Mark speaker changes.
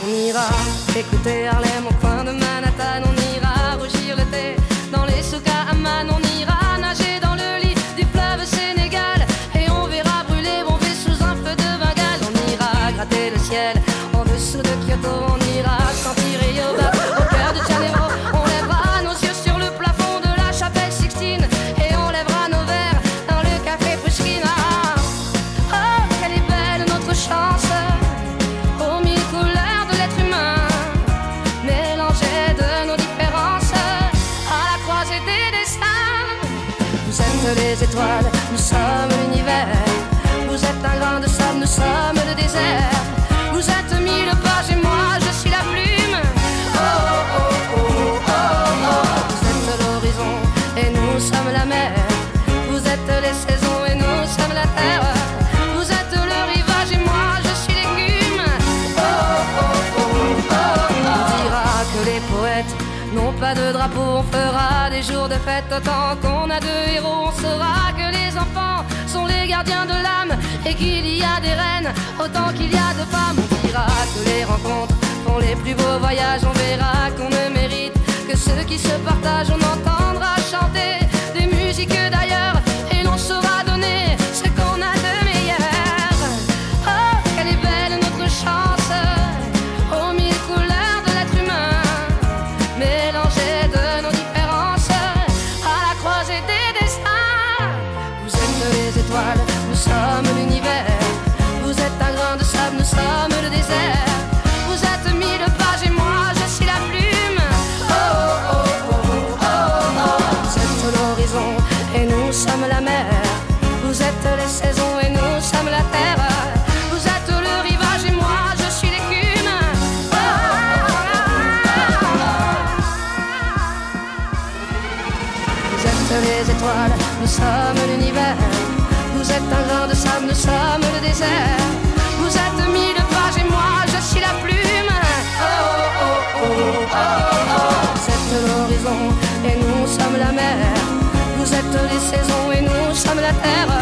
Speaker 1: On ira écouter Harlem au coin de Manhattan. On ira rougir le thé dans les souks à Amman. On ira nager dans le lit du fleuve Sénégal. Et on verra brûler Bombay sous un feu de Bengale. On ira gratter le ciel en dessous de Kyoto. On ira sentir yoga au cœur de Janeiro. On lèvera nos yeux sur le plafond de la chapelle Sixtine. Et on lèvera nos verres dans le café Pushkin. Oh, quelle est belle notre chance, aux mille couleurs de l'être humain, mélangées de nos différences, à la croisée des destins. Vous êtes les étoiles, nous sommes l'univers. Vous êtes un grain de sable, nous sommes le désert. Vous êtes mille pages et moi je suis la plume. Oh oh oh oh oh oh. Vous êtes l'horizon et nous sommes la mer. Vous êtes les saisons et nous sommes la terre. Vous êtes le rivage et moi je suis l'écume. Oh oh oh oh oh. On dira que les poètes n'ont pas de drapeau. On fera des jours de fête autant qu'on a de héros. On saura que les enfants sont les gardiens de l'âme et qu'il y a des reines autant qu'il y a de femmes. On dira que les rencontres font les plus beaux voyages. On verra qu'on ne mérite que ceux qui se partagent. On entendra chanter des musiques d'ailleurs et l'on saura donner ce qu'on a de meilleur. Oh, quelle est belle notre chance, aux mille couleurs de l'être humain, mélangées de nos différences, à la croisée des destins. Vous êtes les étoiles, nous sommes l'univers. Vous êtes un grain de sable, nous sommes le désert. Vous êtes mille pages et moi je suis la plume. Oh oh oh oh oh oh. Vous êtes l'horizon et nous sommes la mer. Vous êtes les saisons et nous sommes la terre. Vous êtes le rivage et moi je suis l'écume. Oh, oh, oh, oh. Vous êtes les étoiles, nous sommes l'univers. Vous êtes un grain de sable, nous sommes le désert. Vous êtes mille pages et moi je suis la plume. Oh oh oh oh oh oh. Vous êtes l'horizon et nous sommes la mer. Vous êtes les saisons et nous sommes la terre.